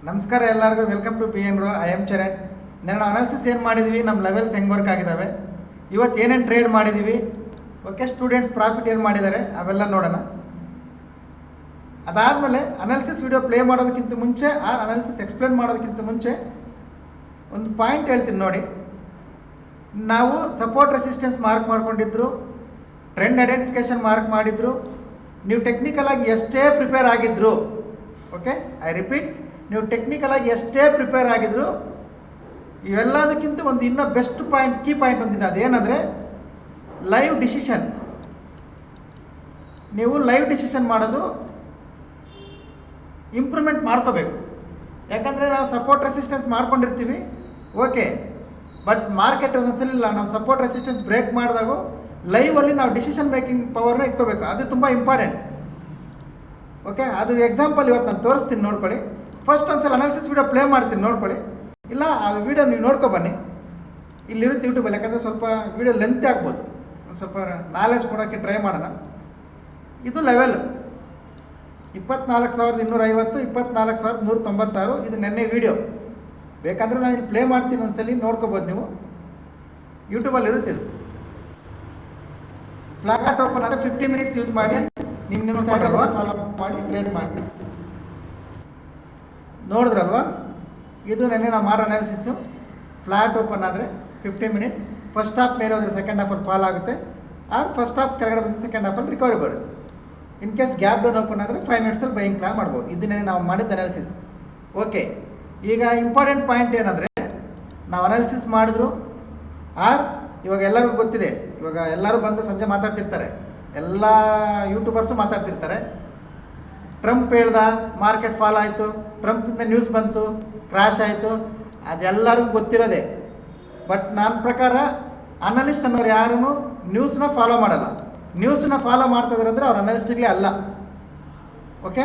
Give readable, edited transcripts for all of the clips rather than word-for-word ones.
ನಮಸ್ಕಾರ ಎಲ್ಲರಿಗೂ, welcome to PN Bro. I am Charan. ನಾನು ಅನಾಲಿಸಿಸ್ ಏನು ಮಾಡಿದ್ದೀವಿ, ನಮ್ಮ ಲೆವೆಲ್ಸ್ ಹೆಂಗೆ ವರ್ಕ್ ಆಗಿದ್ದಾವೆ, ಇವತ್ತು ಏನೇನು ಟ್ರೇಡ್ ಮಾಡಿದ್ದೀವಿ, ಓಕೆ, ಸ್ಟೂಡೆಂಟ್ಸ್ ಪ್ರಾಫಿಟ್ ಏನು ಮಾಡಿದ್ದಾರೆ ಅವೆಲ್ಲ ನೋಡೋಣ. ಅದಾದಮೇಲೆ ಅನಾಲಿಸಿಸ್ ವಿಡಿಯೋ ಪ್ಲೇ ಮಾಡೋದಕ್ಕಿಂತ ಮುಂಚೆ, ಆ ಅನಾಲಿಸಿಸ್ ಎಕ್ಸ್ಪ್ಲೇನ್ ಮಾಡೋದಕ್ಕಿಂತ ಮುಂಚೆ ಒಂದು ಪಾಯಿಂಟ್ ಹೇಳ್ತೀನಿ ನೋಡಿ. ನಾವು ಸಪೋರ್ಟ್ ರೆಸಿಸ್ಟೆನ್ಸ್ ಮಾರ್ಕ್ ಮಾಡ್ಕೊಂಡಿದ್ರು, ಟ್ರೆಂಡ್ ಐಡೆಂಟಿಫಿಕೇಷನ್ ಮಾರ್ಕ್ ಮಾಡಿದ್ರು, ನೀವು ಟೆಕ್ನಿಕಲಾಗಿ ಎಷ್ಟೇ ಪ್ರಿಪೇರ್ ಆಗಿದ್ರು, ಓಕೆ, ಐ ರಿಪೀಟ್, ನೀವು ಟೆಕ್ನಿಕಲಾಗಿ ಎಷ್ಟೇ ಪ್ರಿಪೇರ್ ಆಗಿದ್ರು, ಇವೆಲ್ಲದಕ್ಕಿಂತ ಒಂದು ಇನ್ನೂ ಬೆಸ್ಟ್ ಪಾಯಿಂಟ್, ಕೀ ಪಾಯಿಂಟ್ ಒಂದಿದೆ. ಅದೇನಂದರೆ ಲೈವ್ ಡಿಸಿಷನ್. ನೀವು ಲೈವ್ ಡಿಸಿಷನ್ ಮಾಡೋದು ಇಂಪ್ರೂವ್ಮೆಂಟ್ ಮಾಡ್ಕೋಬೇಕು. ಯಾಕಂದರೆ ನಾವು ಸಪೋರ್ಟ್ ರೆಸಿಸ್ಟೆನ್ಸ್ ಮಾಡ್ಕೊಂಡಿರ್ತೀವಿ, ಓಕೆ, ಬಟ್ ಮಾರ್ಕೆಟ್ ಒಂದೊಂದ್ಸಲಿಲ್ಲ, ನಾವು ಸಪೋರ್ಟ್ ರೆಸಿಸ್ಟೆನ್ಸ್ ಬ್ರೇಕ್ ಮಾಡಿದಾಗ ಲೈವಲ್ಲಿ ನಾವು ಡಿಸಿಷನ್ ಮೇಕಿಂಗ್ ಪವರ್ನ ಇಟ್ಕೋಬೇಕು. ಅದು ತುಂಬ ಇಂಪಾರ್ಟೆಂಟ್. ಓಕೆ, ಅದು ಎಕ್ಸಾಂಪಲ್ ಇವತ್ತು ನಾನು ತೋರಿಸ್ತೀನಿ, ನೋಡ್ಕೊಳ್ಳಿ. ಫಸ್ಟ್ ಒಂದ್ಸಲ ಅನಾಲಿಸಿಸ್ ವಿಡಿಯೋ ಪ್ಲೇ ಮಾಡ್ತೀನಿ, ನೋಡ್ಕೊಳ್ಳಿ. ಇಲ್ಲ ಆ ವಿಡಿಯೋ ನೀವು ನೋಡ್ಕೊ ಬನ್ನಿ, ಇಲ್ಲಿರುತ್ತೆ ಯೂಟ್ಯೂಬಲ್ಲಿ. ಯಾಕಂದರೆ ಸ್ವಲ್ಪ ವಿಡಿಯೋ ಲೆಂತ್ ಆಗ್ಬೋದು, ಒಂದು ಸ್ವಲ್ಪ ನಾಲೆಜ್ ಕೊಡೋಕ್ಕೆ ಟ್ರೈ ಮಾಡೋಣ. ಇದು ಲೆವೆಲ್ 24,250, 24,196. ಇದು ನೆನ್ನೆ ವಿಡಿಯೋ. ಬೇಕಂದರೆ ನಾನು ಇಲ್ಲಿ ಪ್ಲೇ ಮಾಡ್ತೀನಿ, ಒಂದ್ಸಲಿ ನೋಡ್ಕೋಬೋದು ನೀವು, ಯೂಟ್ಯೂಬಲ್ಲಿ ಇರುತ್ತೆ. ಇದು ಫ್ಲಾಟ್ ಓಪನ್ ಆದರೆ 50 ಮಿನಿಟ್ಸ್ ಯೂಸ್ ಮಾಡಿ ನಿಮ್ಮ ಅಲ್ವಾ, ಫಾಲೋ ಮಾಡಿ ಟ್ರೇಡ್ ಮಾಡಿ. ನೋಡಿದ್ರಲ್ವಾ, ಇದು ನೆನ್ನೆ ನಾವು ಮಾಡೋ ಅನಾಲಿಸಿಸು. ಫ್ಲಾಟ್ ಓಪನ್ ಆದರೆ 50 ಮಿನಿಟ್ಸ್, ಫಸ್ಟ್ ಹಾಫ್ ಮೇಲೆ ಹೋದರೆ ಸೆಕೆಂಡ್ ಹಾಫಲ್ಲಿ ಫಾಲ್ ಆಗುತ್ತೆ, ಆರ್ ಫಸ್ಟ್ ಹಾಫ್ ಕೆಳಗಡೆ ಬಂದು ಸೆಕೆಂಡ್ ಹಾಫಲ್ಲಿ ರಿಕವರಿ ಬರುತ್ತೆ. In case gap down open ಆದರೆ 5 ಮಿನಿಟ್ಸಲ್ಲಿ ಬೈಯಿಂಗ್ ಪ್ಲಾನ್ ಮಾಡ್ಬೋದು. ಇದನ್ನೇ ನಾವು ಮಾಡಿದ್ದು ಅನಾಲಿಸಿಸ್. ಓಕೆ, ಈಗ ಇಂಪಾರ್ಟೆಂಟ್ ಪಾಯಿಂಟ್ ಏನಂದರೆ, ನಾವು ಅನಾಲಿಸಿಸ್ ಮಾಡಿದ್ರು, ಆರ್ ಇವಾಗ ಎಲ್ಲರಿಗೂ ಗೊತ್ತಿದೆ, ಇವಾಗ ಎಲ್ಲರೂ ಬಂದು ಸಂಜೆ ಮಾತಾಡ್ತಿರ್ತಾರೆ, ಎಲ್ಲ ಯೂಟ್ಯೂಬರ್ಸು ಮಾತಾಡ್ತಿರ್ತಾರೆ. ಟ್ರಂಪ್ ಹೇಳ್ದ, ಮಾರ್ಕೆಟ್ ಫಾಲ್ ಆಯಿತು, ಟ್ರಂಪಿಂದ ನ್ಯೂಸ್ ಬಂತು, ಕ್ರ್ಯಾಶ್ ಆಯಿತು, ಅದೆಲ್ಲರಿಗೂ ಗೊತ್ತಿರೋದೆ. ಬಟ್ ನನ್ನ ಪ್ರಕಾರ ಅನಲಿಸ್ಟ್ ಅನ್ನೋರು ಯಾರೂ ನ್ಯೂಸ್ನ ಫಾಲೋ ಮಾಡಲ್ಲ. ನ್ಯೂಸ್ನ ಫಾಲೋ ಮಾಡ್ತಿದ್ದಾರೆ ಅಂದರೆ ಅವ್ರು ಅನಲಿಸ್ಟಿಗ್ಲೇ ಅಲ್ಲ. ಓಕೆ,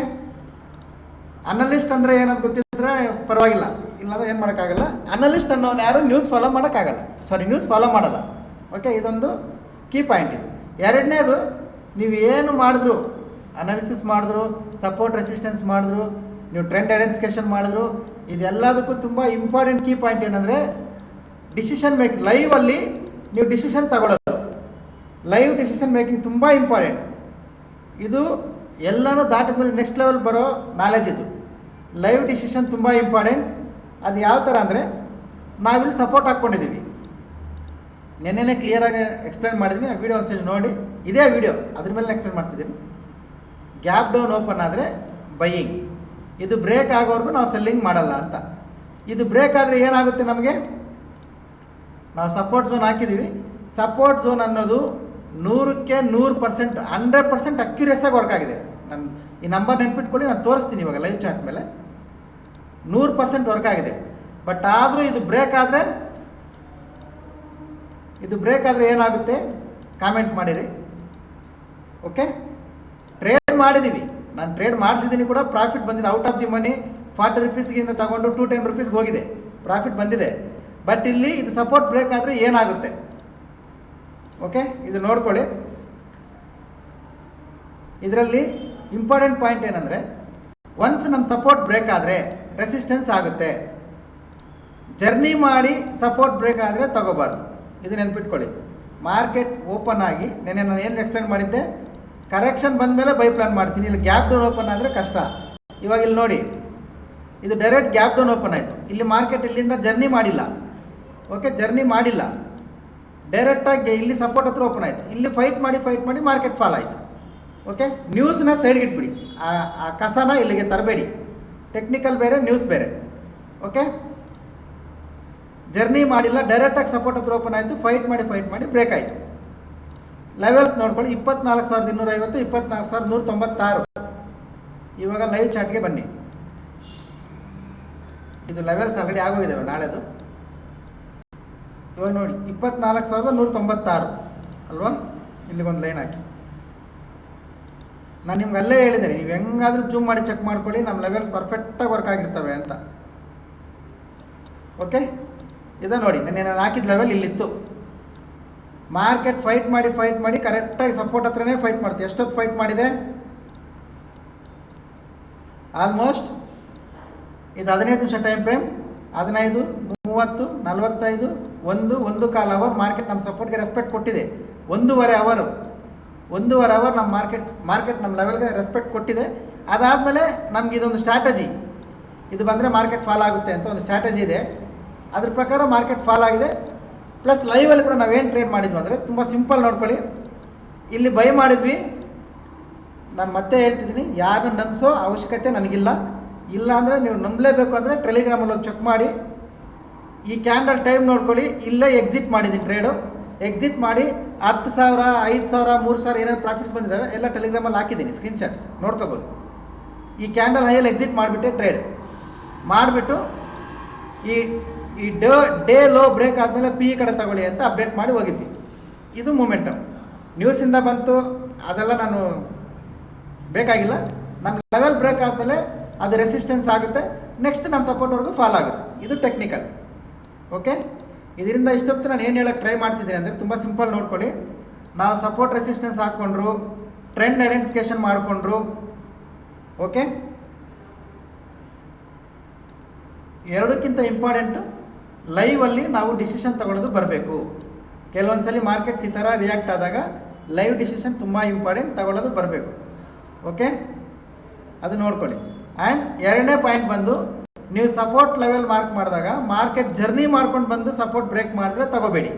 ಅನಲಿಸ್ಟ್ ಅಂದರೆ ಏನಂತ ಗೊತ್ತಿದ್ರೆ ಪರವಾಗಿಲ್ಲ, ಇಲ್ಲಾಂದ್ರೆ ಏನು ಮಾಡೋಕ್ಕಾಗಲ್ಲ. ಅನಲಿಸ್ಟ್ ಅನ್ನೋನು ಯಾರು ನ್ಯೂಸ್ ಫಾಲೋ ಮಾಡೋಕ್ಕಾಗಲ್ಲ, ನ್ಯೂಸ್ ಫಾಲೋ ಮಾಡಲ್ಲ. ಓಕೆ, ಇದೊಂದು ಕೀ ಪಾಯಿಂಟ್. ಇದು ಎರಡನೇದು, ನೀವು ಏನು ಮಾಡಿದ್ರು, ಅನಾಲಿಸಿಸ್ ಮಾಡಿದ್ರು, ಸಪೋರ್ಟ್ ರೆಸಿಸ್ಟೆನ್ಸ್ ಮಾಡಿದ್ರು, ನೀವು ಟ್ರೆಂಡ್ ಐಡೆಂಟಿಫಿಕೇಷನ್ ಮಾಡಿದ್ರು, ಇದೆಲ್ಲದಕ್ಕೂ ತುಂಬ ಇಂಪಾರ್ಟೆಂಟ್ ಕೀ ಪಾಯಿಂಟ್ ಏನಂದರೆ ಡಿಸಿಷನ್ ಮೇಕಿಂಗ್. ಲೈವಲ್ಲಿ ನೀವು ಡಿಸಿಷನ್ ತಗೊಳ್ಳೋದು, ಲೈವ್ ಡಿಸಿಷನ್ ಮೇಕಿಂಗ್ ತುಂಬ ಇಂಪಾರ್ಟೆಂಟ್. ಇದು ಎಲ್ಲನೂ ದಾಟಿದ ಮೇಲೆ ನೆಕ್ಸ್ಟ್ ಲೆವೆಲ್ ಬರೋ ನಾಲೆಜ್ ಇದು. ಲೈವ್ ಡಿಸಿಷನ್ ತುಂಬ ಇಂಪಾರ್ಟೆಂಟ್. ಅದು ಯಾವ ಥರ ಅಂದರೆ, ನಾವಿಲ್ಲಿ ಸಪೋರ್ಟ್ ಹಾಕ್ಕೊಂಡಿದ್ದೀವಿ, ನೆನ್ನೆನೇ ಕ್ಲಿಯರಾಗಿ ಎಕ್ಸ್ಪ್ಲೇನ್ ಮಾಡಿದ್ದೀನಿ. ಆ ವಿಡಿಯೋ ಒಂದ್ಸಲಿ ನೋಡಿ, ಇದೇ ವಿಡಿಯೋ, ಅದ್ರ ಮೇಲೆ ಎಕ್ಸ್ಪ್ಲೇನ್ ಮಾಡ್ತಿದ್ದೀನಿ. ಗ್ಯಾಪ್ ಡೌನ್ ಓಪನ್ ಆದರೆ ಬೈಯಿಂಗ್, ಇದು ಬ್ರೇಕ್ ಆಗೋವರೆಗೂ ನಾವು ಸೆಲ್ಲಿಂಗ್ ಮಾಡಲ್ಲ ಅಂತ. ಇದು ಬ್ರೇಕ್ ಆದರೆ ಏನಾಗುತ್ತೆ ನಮಗೆ, ನಾವು ಸಪೋರ್ಟ್ ಝೋನ್ ಹಾಕಿದ್ದೀವಿ. ಸಪೋರ್ಟ್ ಝೋನ್ ಅನ್ನೋದು 100ಕ್ಕೆ 100%, 100% ಅಕ್ಯುರೇಸಾಗಿ ವರ್ಕ್ ಆಗಿದೆ. ನಾನು ಈ ನಂಬರ್ ನೆನ್ಪಿಟ್ಕೊಳ್ಳಿ, ನಾನು ತೋರಿಸ್ತೀನಿ ಇವಾಗ ಲೈವ್ ಚಾಟ್ ಮೇಲೆ. 100% ವರ್ಕ್ ಆಗಿದೆ. ಬಟ್ ಆದರೂ ಇದು ಬ್ರೇಕ್ ಆದರೆ ಏನಾಗುತ್ತೆ ಕಾಮೆಂಟ್ ಮಾಡಿರಿ. ಓಕೆ, ಟ್ರೇಡ್ ಮಾಡಿದ್ದೀವಿ, ನಾನು ಟ್ರೇಡ್ ಮಾಡಿಸಿದ್ದೀನಿ ಕೂಡ, ಪ್ರಾಫಿಟ್ ಬಂದಿದೆ. ಔಟ್ ಆಫ್ ದಿ ಮನಿ 40 ರುಪೀಸ್ಗಿಂತ ತಗೊಂಡು 210 ರುಪೀಸ್ಗೆ ಹೋಗಿದೆ, ಪ್ರಾಫಿಟ್ ಬಂದಿದೆ. ಬಟ್ ಇಲ್ಲಿ ಇದು ಸಪೋರ್ಟ್ ಬ್ರೇಕ್ ಆದರೆ ಏನಾಗುತ್ತೆ, ಓಕೆ, ಇದು ನೋಡ್ಕೊಳ್ಳಿ. ಇದರಲ್ಲಿ ಇಂಪಾರ್ಟೆಂಟ್ ಪಾಯಿಂಟ್ ಏನಂದರೆ, ಒನ್ಸ್ ನಮ್ಮ ಸಪೋರ್ಟ್ ಬ್ರೇಕ್ ಆದರೆ ರೆಸಿಸ್ಟೆನ್ಸ್ ಆಗುತ್ತೆ. ಜರ್ನಿ ಮಾಡಿ ಸಪೋರ್ಟ್ ಬ್ರೇಕ್ ಆದರೆ ತಗೋಬಾರ್ದು, ಇದು ನೆನ್ಪಿಟ್ಕೊಳ್ಳಿ. ಮಾರ್ಕೆಟ್ ಓಪನ್ ಆಗಿ, ನೆನ್ನೆ ನಾನು ಏನು ಎಕ್ಸ್ಪ್ಲೇನ್ ಮಾಡಿದ್ದೆ, ಕರೆಕ್ಷನ್ ಬಂದ ಮೇಲೆ ಬೈ ಪ್ಲಾನ್ ಮಾಡ್ತೀನಿ. ಇಲ್ಲಿ ಗ್ಯಾಪ್ ಡೌನ್ ಓಪನ್ ಆದರೆ ಕಷ್ಟ. ಇವಾಗ ಇಲ್ಲಿ ನೋಡಿ, ಇದು ಡೈರೆಕ್ಟ್ ಗ್ಯಾಪ್ ಡೌನ್ ಓಪನ್ ಆಯಿತು. ಇಲ್ಲಿ ಮಾರ್ಕೆಟ್ ಇಲ್ಲಿಂದ ಜರ್ನಿ ಮಾಡಿಲ್ಲ, ಓಕೆ, ಜರ್ನಿ ಮಾಡಿಲ್ಲ, ಡೈರೆಕ್ಟಾಗಿ ಇಲ್ಲಿ ಸಪೋರ್ಟ್ ಹತ್ರ ಓಪನ್ ಆಯಿತು. ಇಲ್ಲಿ ಫೈಟ್ ಮಾಡಿ ಮಾರ್ಕೆಟ್ ಫಾಲ್ ಆಯಿತು. ಓಕೆ, ನ್ಯೂಸ್ನ ಸೈಡ್ಗೆ ಇಟ್ಬಿಡಿ, ಆ ಕಸನ ಇಲ್ಲಿಗೆ ತರಬೇಡಿ. ಟೆಕ್ನಿಕಲ್ ಬೇರೆ, ನ್ಯೂಸ್ ಬೇರೆ. ಓಕೆ, ಜರ್ನಿ ಮಾಡಿಲ್ಲ, ಡೈರೆಕ್ಟಾಗಿ ಸಪೋರ್ಟ್ ಹತ್ರ ಓಪನ್ ಆಯಿತು, ಫೈಟ್ ಮಾಡಿ ಬ್ರೇಕ್ ಆಯಿತು. ಲೆವೆಲ್ಸ್ ನೋಡ್ಕೊಳ್ಳಿ, 24,250, 24,196. ಇವಾಗ ಲೈವ್ ಚಾಟ್ಗೆ ಬನ್ನಿ. ಇದು ಲೆವೆಲ್ಸ್ ಆಲ್ರೆಡಿ ಆಗೋಗಿದ್ದಾವೆ ನಾಳೆದು. ಇವಾಗ ನೋಡಿ, 24,196 ಅಲ್ವಾ. ಇಲ್ಲಿಗೊಂದು ಲೈನ್ ಹಾಕಿ, ನಾನು ನಿಮ್ಗೆ ಅಲ್ಲೇ ಹೇಳಿದ್ದೇನೆ, ನೀವು ಹೆಂಗಾದರೂ ಜೂಮ್ ಮಾಡಿ ಚೆಕ್ ಮಾಡ್ಕೊಳ್ಳಿ, ನಮ್ಮ ಲೆವೆಲ್ಸ್ ಪರ್ಫೆಕ್ಟಾಗಿ ವರ್ಕ್ ಆಗಿರ್ತವೆ ಅಂತ. ಓಕೆ, ಇದು ನೋಡಿ, ನಾನು ಹಾಕಿದ ಲೆವೆಲ್ ಇಲ್ಲಿತ್ತು. ಮಾರ್ಕೆಟ್ ಫೈಟ್ ಮಾಡಿ ಕರೆಕ್ಟಾಗಿ ಸಪೋರ್ಟ್ ಹತ್ರನೇ ಫೈಟ್ ಮಾಡ್ತೀವಿ. ಎಷ್ಟೊತ್ತು ಫೈಟ್ ಮಾಡಿದೆ, ಆಲ್ಮೋಸ್ಟ್ ಇದು 15 ನಿಮಿಷ ಟೈಮ್ ಫ್ರೇಮ್, 15, 30, 45, 1.25 ಅವರ್ ಮಾರ್ಕೆಟ್ ನಮ್ಮ ಸಪೋರ್ಟ್ಗೆ ರೆಸ್ಪೆಕ್ಟ್ ಕೊಟ್ಟಿದೆ. 1.5 ಅವರ್ ನಮ್ಮ ಮಾರ್ಕೆಟ್ ನಮ್ಮ ಲೆವೆಲ್ಗೆ ರೆಸ್ಪೆಕ್ಟ್ ಕೊಟ್ಟಿದೆ. ಅದಾದಮೇಲೆ ನಮ್ಗೆ ಇದೊಂದು ಸ್ಟ್ರಾಟಜಿ, ಇದು ಬಂದರೆ ಮಾರ್ಕೆಟ್ ಫಾಲ್ ಆಗುತ್ತೆ ಅಂತ ಒಂದು ಸ್ಟ್ರಾಟಜಿ ಇದೆ. ಅದ್ರ ಪ್ರಕಾರ ಮಾರ್ಕೆಟ್ ಫಾಲ್ ಆಗಿದೆ. ಪ್ಲಸ್ ಲೈವಲ್ಲಿ ಕೂಡ ನಾವೇನು ಟ್ರೇಡ್ ಮಾಡಿದ್ವಿ ಅಂದರೆ ತುಂಬ ಸಿಂಪಲ್ ನೋಡ್ಕೊಳ್ಳಿ. ಇಲ್ಲಿ ಬೈ ಮಾಡಿದ್ವಿ. ನಾನು ಮತ್ತೆ ಹೇಳ್ತಿದ್ದೀನಿ, ಯಾರನ್ನು ನಂಬಿಸೋ ಅವಶ್ಯಕತೆ ನನಗಿಲ್ಲ. ಇಲ್ಲ ಅಂದರೆ ನೀವು ನಂಬಲೇಬೇಕು ಅಂದರೆ ಟೆಲಿಗ್ರಾಮಲ್ಲಿ ಹೋಗಿ ಚೆಕ್ ಮಾಡಿ. ಈ ಕ್ಯಾಂಡಲ್ ಟೈಮ್ ನೋಡ್ಕೊಳ್ಳಿ. ಇಲ್ಲೇ ಎಕ್ಸಿಟ್ ಮಾಡಿದ್ದೀನಿ ಟ್ರೇಡು. ಎಕ್ಸಿಟ್ ಮಾಡಿ 10,000, 5,000, 3,000 ಏನೇನು ಪ್ರಾಫಿಟ್ಸ್ ಬಂದಿದ್ದಾವೆ ಎಲ್ಲ ಟೆಲಿಗ್ರಾಮಲ್ಲಿ ಹಾಕಿದ್ದೀನಿ, ಸ್ಕ್ರೀನ್ಶಾಟ್ಸ್ ನೋಡ್ಕೋಬೋದು. ಈ ಕ್ಯಾಂಡಲ್ ಹೈಯಲ್ಲಿ ಎಕ್ಸಿಟ್ ಮಾಡಿಬಿಟ್ಟೆ ಟ್ರೇಡ್ ಮಾಡಿಬಿಟ್ಟು ಈ ಡೇ ಲೋ ಬ್ರೇಕ್ ಆದಮೇಲೆ ಪಿ ಕಡೆ ತಗೊಳ್ಳಿ ಅಂತ ಅಪ್ಡೇಟ್ ಮಾಡಿ ಹೋಗಿದ್ವಿ. ಇದು ಮೂಮೆಂಟಮ್ ನ್ಯೂಸಿಂದ ಬಂತು, ಅದೆಲ್ಲ ನಾನು ಬೇಕಾಗಿಲ್ಲ. ನಮ್ಮ ಲೆವೆಲ್ ಬ್ರೇಕ್ ಆದಮೇಲೆ ಅದು ರೆಸಿಸ್ಟೆನ್ಸ್ ಆಗುತ್ತೆ, ನೆಕ್ಸ್ಟ್ ನಮ್ಮ ಸಪೋರ್ಟ್ವರೆಗೂ ಫಾಲ್ ಆಗುತ್ತೆ. ಇದು ಟೆಕ್ನಿಕಲ್. ಓಕೆ, ಇದರಿಂದ ಇಷ್ಟೊತ್ತು ನಾನು ಏನು ಹೇಳೋಕ್ಕೆ ಟ್ರೈ ಮಾಡ್ತಿದ್ದೀನಿ ಅಂದರೆ ತುಂಬ ಸಿಂಪಲ್ ನೋಡ್ಕೊಳ್ಳಿ. ನಾವು ಸಪೋರ್ಟ್ ರೆಸಿಸ್ಟೆನ್ಸ್ ಹಾಕ್ಕೊಂಡ್ರು, ಟ್ರೆಂಡ್ ಐಡೆಂಟಿಫಿಕೇಷನ್ ಮಾಡಿಕೊಂಡ್ರು. ಓಕೆ, ಎರಡಕ್ಕಿಂತ ಇಂಪಾರ್ಟೆಂಟು ಲೈವಲ್ಲಿ ನಾವು ಡಿಸಿಷನ್ ತಗೊಳ್ಳೋದು ಬರಬೇಕು. ಕೆಲವೊಂದು ಸಲ ಮಾರ್ಕೆಟ್ಸ್ ಈ ಥರ ರಿಯಾಕ್ಟ್ ಆದಾಗ ಲೈವ್ ಡಿಸಿಷನ್ ತುಂಬ ಇಂಪಾರ್ಟೆಂಟ್, ತಗೊಳ್ಳೋದು ಬರಬೇಕು. ಓಕೆ, ಅದು ನೋಡ್ಕೊಳ್ಳಿ. ಆ್ಯಂಡ್ ಎರಡನೇ ಪಾಯಿಂಟ್ ಬಂದು, ನೀವು ಸಪೋರ್ಟ್ ಲೆವೆಲ್ ಮಾರ್ಕ್ ಮಾಡಿದಾಗ ಮಾರ್ಕೆಟ್ ಜರ್ನಿ ಮಾಡ್ಕೊಂಡು ಬಂದು ಸಪೋರ್ಟ್ ಬ್ರೇಕ್ ಮಾಡಿದ್ರೆ ತಗೋಬೇಡಿ,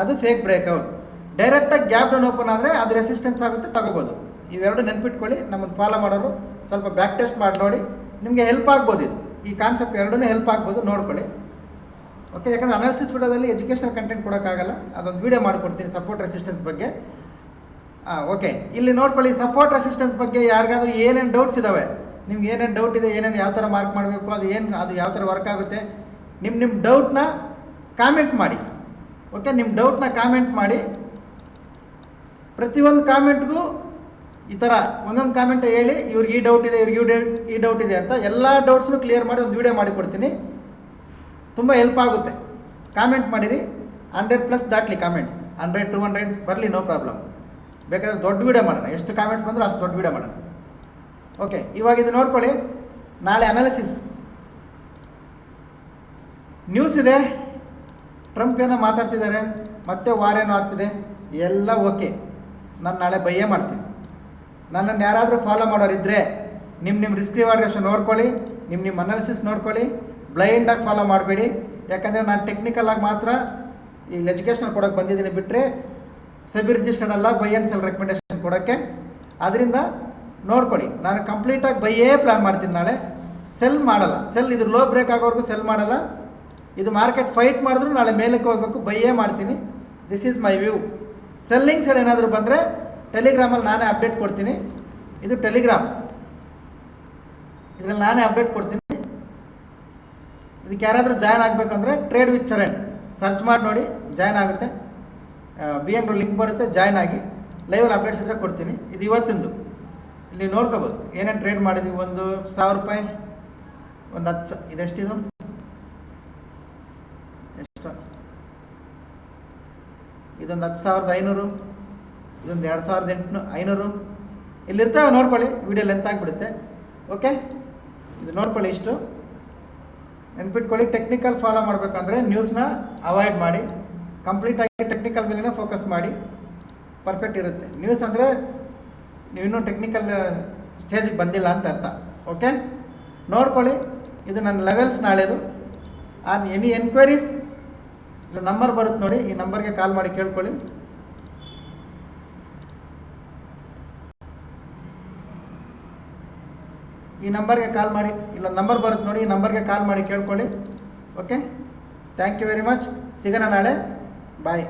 ಅದು ಫೇಕ್ ಬ್ರೇಕ್ಔಟ್. ಡೈರೆಕ್ಟಾಗಿ ಗ್ಯಾಪ್ ಡೌನ್ ಓಪನ್ ಆದರೆ ಅದು ರೆಸಿಸ್ಟೆನ್ಸ್ ಆಗುತ್ತೆ, ತಗೋಬೋದು. ಇವೆರಡು ನೆನ್ಪಿಟ್ಕೊಳ್ಳಿ. ನಮ್ಮನ್ನು ಫಾಲೋ ಮಾಡೋರು ಸ್ವಲ್ಪ ಬ್ಯಾಕ್ ಟೆಸ್ಟ್ ಮಾಡಿ ನೋಡಿ, ನಿಮಗೆ ಹೆಲ್ಪ್ ಆಗ್ಬೋದು. ಇದು ಈ ಕಾನ್ಸೆಪ್ಟ್ ಎರಡೂ ಹೆಲ್ಪ್ ಆಗ್ಬೋದು, ನೋಡ್ಕೊಳ್ಳಿ. ಓಕೆ, ಯಾಕಂದರೆ ಅನಾಲಿಸಿಸ್ ವಿಡಿಯೋದಲ್ಲಿ ಎಜುಕೇಷನಲ್ ಕಂಟೆಂಟ್ ಕೊಡೋಕ್ಕಾಗಲ್ಲ, ಅದೊಂದು ವೀಡಿಯೋ ಮಾಡಿಕೊಡ್ತೀನಿ ಸಪೋರ್ಟ್ ರೆಸಿಸ್ಟೆನ್ಸ್ ಬಗ್ಗೆ. ಓಕೆ, ಇಲ್ಲಿ ನೋಡ್ಕೊಳ್ಳಿ. ಸಪೋರ್ಟ್ ರೆಸಿಸ್ಟೆನ್ಸ್ ಬಗ್ಗೆ ಯಾರಿಗಾದ್ರೂ ಏನೇನು ಡೌಟ್ಸ್ ಇದ್ದಾವೆ, ನಿಮ್ಗೆ ಏನೇನು ಡೌಟ್ ಇದೆ, ಏನೇನು ಯಾವ ಥರ ಮಾರ್ಕ್ ಮಾಡಬೇಕು, ಅದು ಯಾವ ಥರ ವರ್ಕ್ ಆಗುತ್ತೆ, ನಿಮ್ಮ ಡೌಟ್ನ ಕಾಮೆಂಟ್ ಮಾಡಿ. ಓಕೆ, ನಿಮ್ಮ ಡೌಟ್ನ ಕಾಮೆಂಟ್ ಮಾಡಿ. ಪ್ರತಿಯೊಂದು ಕಾಮೆಂಟ್ಗೂ ಈ ಥರ ಒಂದೊಂದು ಕಾಮೆಂಟ್ ಹೇಳಿ, ಇವ್ರಿಗೆ ಈ ಡೌಟ್ ಇದೆ, ಇವ್ರಿಗೆ ಈ ಡೌಟ್ ಇದೆ ಅಂತ ಎಲ್ಲ ಡೌಟ್ಸ್ನು ಕ್ಲಿಯರ್ ಮಾಡಿ ಒಂದು ವೀಡಿಯೋ ಮಾಡಿಕೊಡ್ತೀನಿ. ತುಂಬ ಹೆಲ್ಪ್ ಆಗುತ್ತೆ. ಕಾಮೆಂಟ್ ಮಾಡಿರಿ. 100+ ದಾಟ್ಲಿ ಕಾಮೆಂಟ್ಸ್, 100, 200 ಬರಲಿ, ನೋ ಪ್ರಾಬ್ಲಮ್. ಬೇಕಾದ್ರೆ ದೊಡ್ಡ ವೀಡಿಯೋ ಮಾಡೋಣ, ಎಷ್ಟು ಕಾಮೆಂಟ್ಸ್ ಬಂದರೂ ಅಷ್ಟು ದೊಡ್ಡ ವೀಡಿಯೋ ಮಾಡೋಣ. ಓಕೆ, ಇವಾಗ ಇದು ನೋಡ್ಕೊಳ್ಳಿ. ನಾಳೆ ಅನಾಲಿಸಿಸ್ ನ್ಯೂಸ್ ಇದೆ. ಟ್ರಂಪ್ ಏನೋ ಮಾತಾಡ್ತಿದ್ದಾರೆ, ಮತ್ತೆ ವಾರ್ ಏನೋ ಆಗ್ತಿದೆ, ಎಲ್ಲ ಓಕೆ. ನಾನು ನಾಳೆ ಬೈಯೇ ಮಾಡ್ತೀನಿ. ನನ್ನನ್ನು ಯಾರಾದರೂ ಫಾಲೋ ಮಾಡೋರಿದ್ದರೆ ನಿಮ್ಮ ರಿಸ್ಕ್ ರಿವಾರ್ಡ್ ರೇಷನ್ ನೋಡ್ಕೊಳ್ಳಿ, ನಿಮ್ಮ ಅನಾಲಿಸಿಸ್ ನೋಡ್ಕೊಳ್ಳಿ. ಬ್ಲೈಂಡಾಗಿ ಫಾಲೋ ಮಾಡಬೇಡಿ. ಯಾಕಂದರೆ ನಾನು ಟೆಕ್ನಿಕಲಾಗಿ ಮಾತ್ರ ಈ ಎಜುಕೇಷನಲ್ ಕೊಡೋಕ್ಕೆ ಬಂದಿದ್ದೀನಿ, ಬಿಟ್ಟರೆ ಸೆಬಿ ರಿಜಿಸ್ಟರ್ಡ್ ಅಲ್ಲ ಬೈ ಆ್ಯಂಡ್ ಸೆಲ್ ರೆಕಮೆಂಡೇಷನ್ ಕೊಡೋಕ್ಕೆ. ಅದರಿಂದ ನೋಡ್ಕೊಳ್ಳಿ. ನಾನು ಕಂಪ್ಲೀಟಾಗಿ ಬೈಯೇ ಪ್ಲ್ಯಾನ್ ಮಾಡ್ತೀನಿ. ನಾಳೆ ಸೆಲ್ ಮಾಡಲ್ಲ. ಇದು ಲೋ ಬ್ರೇಕ್ ಆಗೋವರೆಗೂ ಸೆಲ್ ಮಾಡಲ್ಲ. ಇದು ಮಾರ್ಕೆಟ್ ಫೈಟ್ ಮಾಡಿದ್ರು ನಾಳೆ ಮೇಲಕ್ಕೆ ಹೋಗಬೇಕು, ಬೈಯೇ ಮಾಡ್ತೀನಿ. This is my view. Selling side ಏನಾದರೂ ಬಂದರೆ ಟೆಲಿಗ್ರಾಮಲ್ಲಿ ನಾನೇ ಅಪ್ಡೇಟ್ ಕೊಡ್ತೀನಿ. ಇದು ಟೆಲಿಗ್ರಾಮ್, ಇದರಲ್ಲಿ ನಾನೇ ಅಪ್ಡೇಟ್ ಕೊಡ್ತೀನಿ. ಇದಕ್ಕೆ ಯಾರಾದರೂ ಜಾಯ್ನ್ ಆಗಬೇಕು ಅಂದರೆ ಟ್ರೇಡ್ ವಿತ್ ಚರಣ್ ಸರ್ಚ್ ಮಾಡಿ ನೋಡಿ, ಜಾಯ್ನ್ ಆಗುತ್ತೆ. BN ಲಿಂಕ್ ಬರುತ್ತೆ, ಜಾಯ್ನ್ ಆಗಿ. ಲೈವಲ್ಲಿ ಅಪ್ಡೇಟ್ಸ್ ಇದ್ದರೆ ಕೊಡ್ತೀನಿ. ಇದು ಇವತ್ತಿಂದು. ಇಲ್ಲಿ ನೋಡ್ಕೋಬೋದು ಏನೇನು ಟ್ರೇಡ್ ಮಾಡಿದ್ವಿ. 1,000 ರೂಪಾಯಿ, ಒಂದು 10, ಇದೆಷ್ಟಿದು, ಎಷ್ಟು, ಇದೊಂದು 10,500, ಇದೊಂದು 2,500. ಇಲ್ಲಿರ್ತವೆ ನೋಡ್ಕೊಳ್ಳಿ. ವೀಡಿಯೋ ಲೆಂತ್ ಆಗಿಬಿಡುತ್ತೆ. ಓಕೆ, ಇದು ನೋಡ್ಕೊಳ್ಳಿ. ಇಷ್ಟು ನೆನ್ಪಿಟ್ಕೊಳ್ಳಿ. ಟೆಕ್ನಿಕಲ್ ಫಾಲೋ ಮಾಡಬೇಕಂದ್ರೆ ನ್ಯೂಸ್ನ ಅವಾಯ್ಡ್ ಮಾಡಿ, ಕಂಪ್ಲೀಟಾಗಿ ಟೆಕ್ನಿಕಲ್ ಮೇಲೇ ಫೋಕಸ್ ಮಾಡಿ, ಪರ್ಫೆಕ್ಟ್ ಇರುತ್ತೆ. ನ್ಯೂಸ್ ಅಂದರೆ ನೀವಿನ್ನೂ ಟೆಕ್ನಿಕಲ್ ಸ್ಟೇಜಿಗೆ ಬಂದಿಲ್ಲ ಅಂತ ಅರ್ಥ. ಓಕೆ, ನೋಡ್ಕೊಳ್ಳಿ. ಇದು ನನ್ನ ಲೆವೆಲ್ಸ್ ನಾಳೆದು. ಎನಿ ಎನ್ಕ್ವೈರೀಸ್ ಇಲ್ಲ ನಂಬರ್ ಬರುತ್ತೆ ನೋಡಿ, ಈ ನಂಬರ್ಗೆ ಕಾಲ್ ಮಾಡಿ ಕೇಳ್ಕೊಳ್ಳಿ. ಈ ನಂಬರ್ಗೆ ಕಾಲ್ ಮಾಡಿ, ಇಲ್ಲ ನಂಬರ್ ಬರುತ್ತೆ ನೋಡಿ, ಈ ನಂಬರ್ಗೆ ಕಾಲ್ ಮಾಡಿ ಕೇಳ್ಕೊಳ್ಳಿ. Okay, thank you very much. ಸಿಗೋಣ ನಾಳೆ. ಬಾಯ್.